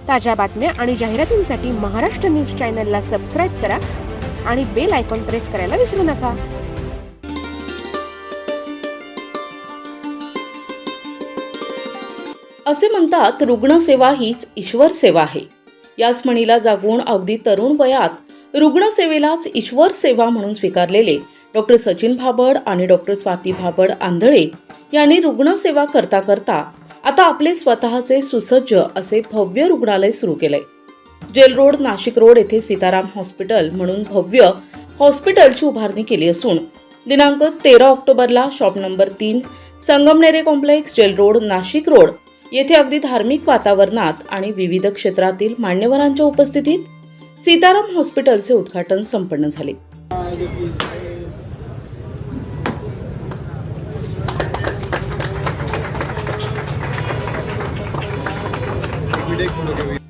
ताज्या बातम्या आणि जाहिरातींसाठी महाराष्ट्र न्यूज चॅनलला सबस्क्राईब करा आणि बेल आयकॉन प्रेस करायला विसरू नका. असे म्हणतात, रुग्णसेवा हीच ईश्वर सेवा आहे. याच म्हणीला जागून अगदी तरुण वयात रुग्णसेवेलाच ईश्वर सेवा म्हणून स्वीकारलेले डॉक्टर सचिन भाबड आणि डॉक्टर स्वाती भाबड आंधळे यांनी रुग्णसेवा करता करता आता आपले स्वतःचे सुसज्ज असे भव्य रुग्णालय सुरू केलंय. जेल रोड, नाशिक रोड येथे सीताराम हॉस्पिटल म्हणून भव्य हॉस्पिटलची उभारणी केली असून दिनांक 13 ऑक्टोबरला shop number 3 Sangamneri complex, jail road, Nashik road येथे अगदी धार्मिक वातावरणात आणि विविध क्षेत्रातील मान्यवरांच्या उपस्थितीत सीताराम हॉस्पिटलचे उद्घाटन संपन्न झाले.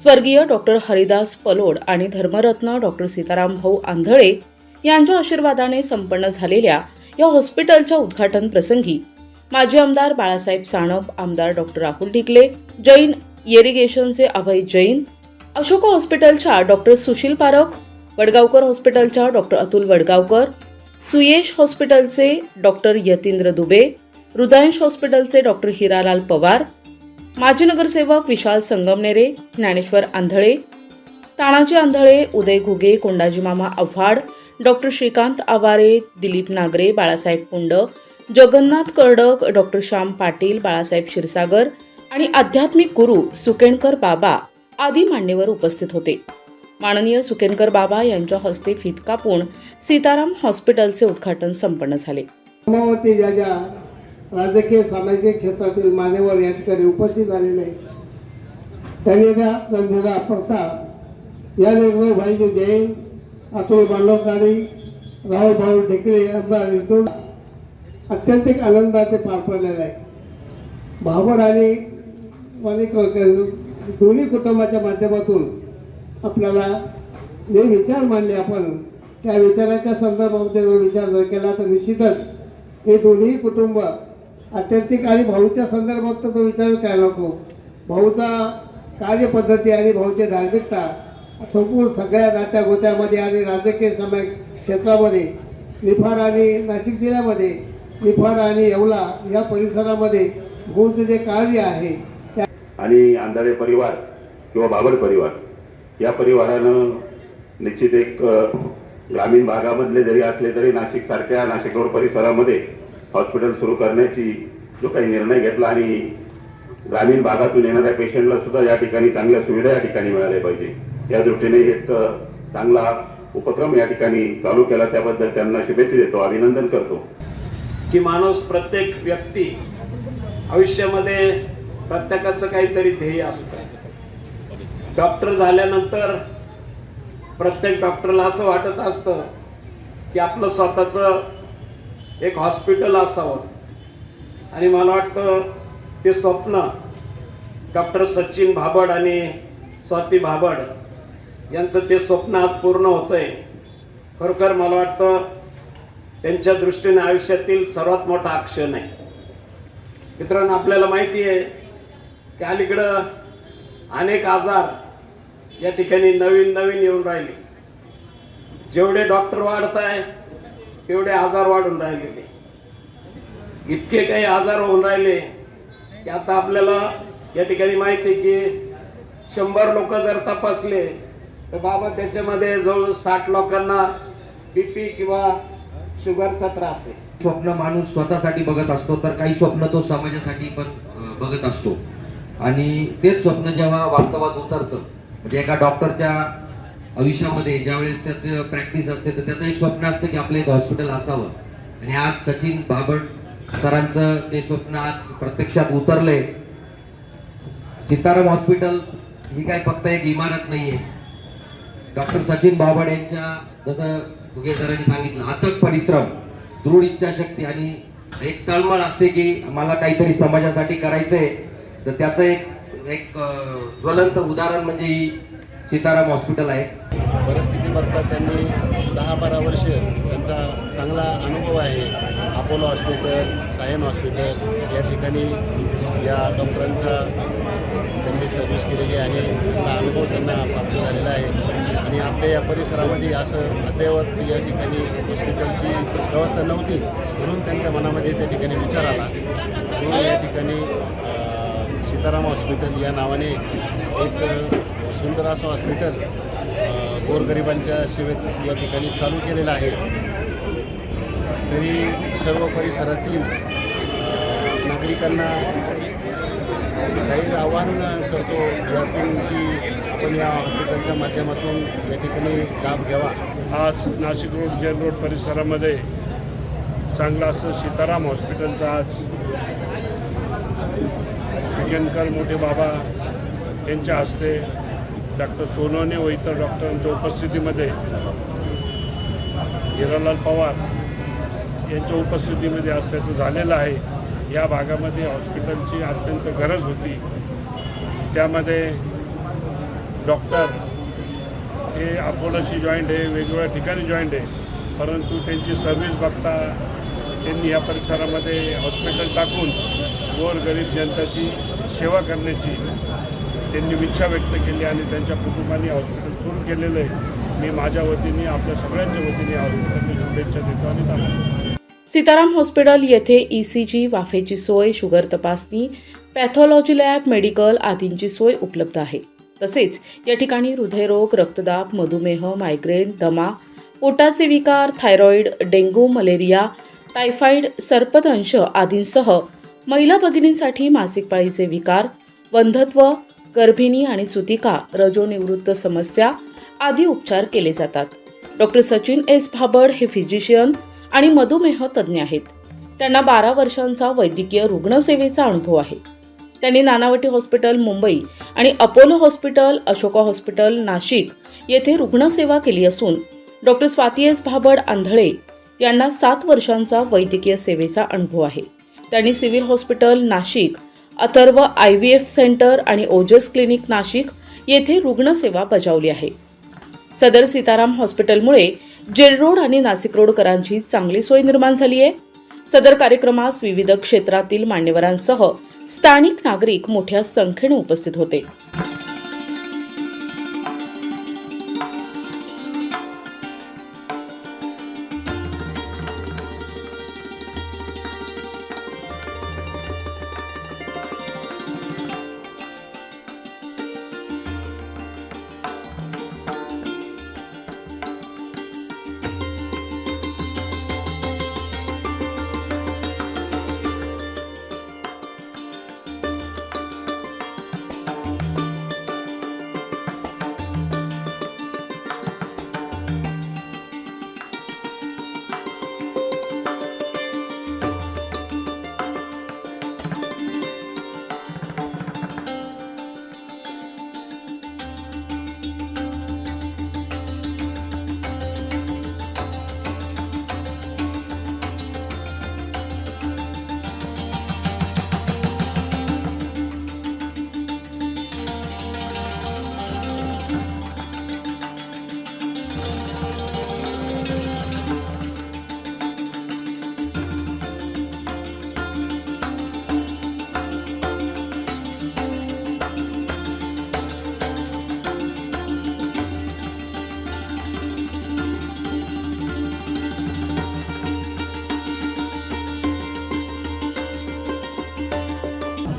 स्वर्गीय डॉक्टर हरिदास पलोड आणि धर्मरत्न डॉक्टर सीताराम भाऊ आंधळे यांच्या आशीर्वादाने संपन्न झालेल्या या हॉस्पिटलच्या उद्घाटन प्रसंगी माजी आमदार बाळासाहेब सानप, आमदार डॉक्टर राहुल ढिकले, जैन इरिगेशनचे अभय जैन, अशोका हॉस्पिटलच्या डॉक्टर सुशील पारख, वडगावकर हॉस्पिटलच्या डॉक्टर अतुल वडगावकर, सुयश हॉस्पिटलचे डॉक्टर यतींद्र दुबे, हृदयांश हॉस्पिटलचे डॉक्टर हिरालाल पवार, माजी नगरसेवक विशाल संगमनेरे, ज्ञानेश्वर आंधळे, तानाजी आंधळे, उदय घुगे, कोंडाजी मामा आव्हाड, डॉक्टर श्रीकांत आवारे, दिलीप नागरे, बाळासाहेब पुंड, जगन्नाथ कर्डक, डॉक्टर श्याम पाटील, बाळासाहेब क्षीरसागर आणि आध्यात्मिक गुरु सुकेणकर बाबा आदी मान्यवर उपस्थित होते. माननीय सुकेणकर बाबा यांच्या हस्ते फीत कापून सीताराम हॉस्पिटलचे उद्घाटन संपन्न झाले. राजकीय सामाजिक क्षेत्रातील मान्यवर या ठिकाणी उपस्थित झालेले आहेत. त्यांनी त्या प्रताप या निर्णय भाईजी जैन, अतुल बांडवकारी, राहुल भाऊ ढेकळे आमदार इथून अत्यंतिक आनंदाचे पार पडलेले आहे. भाबड आणि दोन्ही कुटुंबाच्या माध्यमातून आपल्याला जे विचार मांडले आपण त्या विचाराच्या संदर्भामध्ये जर विचार जर केला तर निश्चितच हे दोन्ही कुटुंब अत्यंतिक आणि भाऊच्या संदर्भात तो विचार करायला नको. भाऊचा कार्यपद्धती आणि भाऊची धार्मिकता संपूर्ण सगळ्या नात्या गोत्यामध्ये आणि राजकीय क्षेत्रामध्ये निफाड आणि नाशिक जिल्ह्यामध्ये निफाड आणि येवला या परिसरामध्ये भाऊचं जे कार्य आहे आणि आंधळे परिवार किंवा बाबड परिवार या परिवारानं निश्चित एक ग्रामीण भागामधले जरी असले तरी नाशिकसारख्या नाशिक रोड परिसरामध्ये हॉस्पिटल सुरू करण्याची जो काही निर्णय घेतला आणि ग्रामीण भागातून येणाऱ्या पेशंटला सुद्धा या ठिकाणी चांगल्या सुविधा या ठिकाणी मिळाल्या पाहिजे या दृष्टीने एक चांगला उपक्रम या ठिकाणी चालू केला. त्याबद्दल त्यांना शुभेच्छा देतो, अभिनंदन करतो. की माणूस, प्रत्येक व्यक्ती आयुष्यामध्ये प्रत्येकाचं काहीतरी ध्येय असतं. डॉक्टर झाल्यानंतर प्रत्येक डॉक्टरला असं वाटत असतं की आपलं स्वतःचं एक हॉस्पिटल असावं आणि मला वाटतं ते स्वप्न डॉक्टर सचिन भाबड आणि स्वाती भाबड यांचं ते स्वप्न आज पूर्ण होतंय. खरोखर मला वाटतं त्यांच्या दृष्टीने आयुष्यातील सर्वात मोठा क्षण आहे. मित्रांनो, आपल्याला माहिती आहे की अलीकडं अनेक आजार या ठिकाणी नवीन नवीन येऊन राहिले. जेवढे डॉक्टर वाढत आहे तेवढे आजार वाढून राहिलेले. इतके काही आजार होऊन राहिले की आता आपल्याला या ठिकाणी माहिती आहे की 100 लोक जर तपासले तर बाबा त्याच्यामध्ये जवळ 60 लोकांना बीपी किंवा शुगरचा त्रास आहे. स्वप्न माणूस स्वतःसाठी बघत असतो तर काही स्वप्न तो समाजासाठी पण बघत असतो आणि तेच स्वप्न जेव्हा वास्तवात उतरतं म्हणजे एका डॉक्टरच्या आयुष्यामध्ये ज्यावेळेस त्याचं प्रॅक्टिस असते तर त्याचं एक स्वप्न असतं की आपलं एक हॉस्पिटल असावं आणि आज सचिन भाबड सरांचं ते स्वप्न आज प्रत्यक्षात उतरलंय. सीताराम हॉस्पिटल ही काय फक्त एक इमारत नाहीये. डॉक्टर सचिन भाबड यांच्या जसं घुगे सरांनी सांगितलं अथक परिश्रम, दृढ इच्छाशक्ती आणि एक तळमळ असते की मला काहीतरी समाजासाठी करायचंय तर त्याचं एक ज्वलंत उदाहरण म्हणजे ही सीताराम हॉस्पिटल आहे. परिस्थिती बघता त्यांनी 10-12 वर्ष त्यांचा चांगला अनुभव आहे. अपोलो हॉस्पिटल, सायन हॉस्पिटल या ठिकाणी या डॉक्टरांचा त्यांनी सर्व्हिस केलेली आहे. चांगला अनुभव त्यांना प्राप्त झालेला आहे आणि आपल्या या परिसरामध्ये असं अद्ययावत या ठिकाणी हॉस्पिटलची व्यवस्था नव्हती, म्हणून त्यांच्या मनामध्ये त्या ठिकाणी विचार आला. म्हणून या ठिकाणी सीताराम हॉस्पिटल या नावाने एक सुंदर असं हॉस्पिटल गोरगरिबांच्या सेवेत या ठिकाणी चालू केलेलं आहे. तरी सर्व परिसरातील नागरिकांना काही आवाहन करतो यातून की आपण या हॉस्पिटलच्या माध्यमातून या ठिकाणी लाभ घ्यावा. आज नाशिक रोड जेल रोड परिसरामध्ये चांगलं असं सीताराम हॉस्पिटलचं आज सुजनकर मोठे बाबा यांच्या हस्ते डॉक्टर सोनवणे व इतर डॉक्टरांच्या उपस्थितीमध्ये हिरालाल पवार यांच्या उपस्थितीमध्ये आज त्याचं झालेलं आहे. या भागामध्ये हॉस्पिटलची अत्यंत गरज होती. त्यामध्ये डॉक्टर हे अकोलाशी जॉईंट आहे, वेगवेगळ्या ठिकाणी जॉईंट आहे, परंतु त्यांची सर्व्हिस बघता त्यांनी या परिसरामध्ये हॉस्पिटल टाकून गोरगरीब जनतेची सेवा करण्याची त्यांनी इच्छा व्यक्त केली आणि त्यांच्या कुटुंबाने हॉस्पिटल सुरू केलेलं आहे. मी माझ्या वतीने आपल्या सगळ्यांच्या वतीने हॉस्पिटलची शुभेच्छा देतो आणि धन्यवाद. सीताराम हॉस्पिटल येथे ECG, वाफेची सोय, शुगर तपासणी, पॅथॉलॉजी लॅब, मेडिकल आदींची सोय उपलब्ध आहे. तसेच या ठिकाणी हृदयरोग, रक्तदाब, मधुमेह, मायग्रेन, दमा, पोटाचे विकार, थायरॉईड, डेंग्यू, मलेरिया, टायफॉईड, सर्पदंश आदींसह महिला भगिनींसाठी मासिक पाळीचे विकार, वंध्यत्व, गर्भिणी आणि सुतिका, रजोनिवृत्त समस्या आदी उपचार केले जातात. Doctor Sachin S. भाबड हे फिजिशियन आणि मधुमेह तज्ज्ञ आहेत. त्यांना 12 वर्षांचा वैद्यकीय रुग्णसेवेचा अनुभव आहे. त्यांनी नानावटी हॉस्पिटल मुंबई आणि Apollo hospital, Ashoka hospital Nashik येथे रुग्णसेवा केली असून डॉक्टर स्वाती S. भाबड आंधळे यांना 7 वर्षांचा वैद्यकीय सेवेचा अनुभव आहे. त्यांनी civil hospital Nashik, Atharva IVF centre आणि ओजस क्लिनिक नाशिक येथे रुग्णसेवा बजावली आहे. सदर सीताराम हॉस्पिटलमुळे जेल रोड आणि नाशिक रोडकरांची चांगली सोय निर्माण झाली आहे. सदर कार्यक्रमास विविध क्षेत्रातील मान्यवरांसह स्थानिक नागरिक मोठ्या संख्येने उपस्थित होते.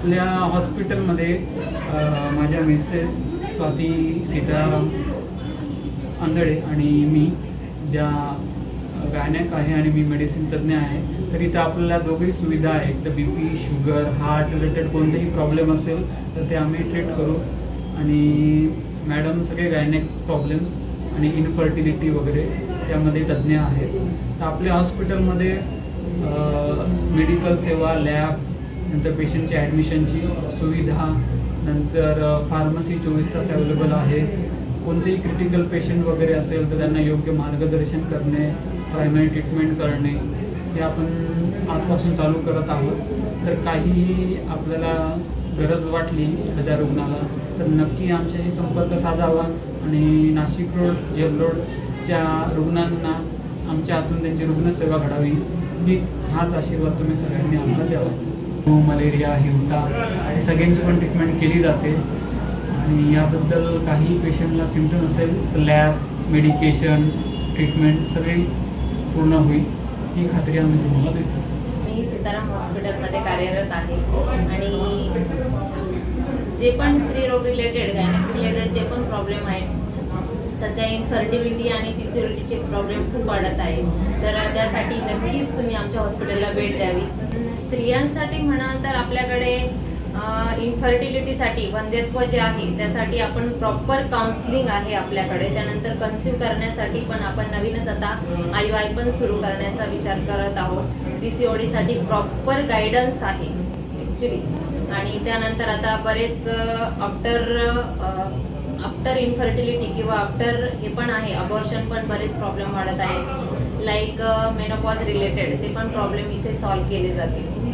आपल्या हॉस्पिटलमध्ये माझ्या मिसेस स्वाती सीताराम आंधळे आणि मी ज्या गायनॅक आहे आणि मी मेडिसिन तज्ज्ञ आहे. तर इथं आपल्याला दोघेही सुविधा आहेत. तर BP, शुगर, हार्ट रिलेटेड कोणतेही प्रॉब्लेम असेल तर ते आम्ही ट्रीट करू. आणि मॅडम सगळे गायनॅक प्रॉब्लेम आणि इनफर्टिलिटी वगैरे त्यामध्ये तज्ज्ञ आहेत. तर आपल्या हॉस्पिटलमध्ये मेडिकल सेवा, लॅब, नंतर पेशंटची ॲडमिशनची सुविधा, नंतर फार्मसी 24 तास अवेलेबल आहे. कोणतेही क्रिटिकल पेशंट वगैरे असेल तर त्यांना योग्य मार्गदर्शन करणे, प्रायमरी ट्रीटमेंट करणे हे आपण आजपासून चालू करत आहोत. तर काही आपल्याला गरज वाटली एखाद्या रुग्णाला तर नक्की आमच्याशी संपर्क साधावा आणि नाशिक रोड, जेल रोडच्या रुग्णांना आमच्या हातून त्यांची रुग्णसेवा घडावी हाच आशीर्वाद तुम्ही सगळ्यांनी आम्हाला द्यावा. मलेरिया, हिवता हे सगळ्यांची पण ट्रीटमेंट केली जाते. आणि याबद्दल काही पेशंटला सिम्पटम असेल तर लॅब मेडिकेशन ट्रीटमेंट सगळी पूर्ण होईल ही खात्री आम्ही तुम्हाला देतो. मी सीताराम हॉस्पिटलमध्ये कार्यरत आहे आणि जे पण स्त्रीरोग रिलेटेड गायनेक रिलेटेड जे पण प्रॉब्लेम आहेत सध्या इन्फर्टिलिटी आणि PCODचे प्रॉब्लेम खूप वाढत आहे, तर त्यासाठी नक्कीच तुम्ही आमच्या हॉस्पिटलला भेट द्यावी. स्त्रियांसाठी म्हणाल तर आपल्याकडे इन्फर्टिलिटीसाठी वंध्यत्व जे आहे त्यासाठी आपण प्रॉपर काउन्सिलिंग आहे आपल्याकडे. त्यानंतर कन्सिव्ह करण्यासाठी पण आपण नवीनच आता IUI पण सुरू करण्याचा विचार करत आहोत. PCODसाठी प्रॉपर गायडन्स आहे ॲक्च्युली. आणि त्यानंतर आता बरेच आफ्टर इन्फर्टिलिटी किंवा आफ्टर हे पण आहे अबॉर्शन पण बरेच प्रॉब्लेम वाढत आहे, लाईक मेनोपॉज रिलेटेड ते पण प्रॉब्लेम इथे सॉल्व्ह केले जातील.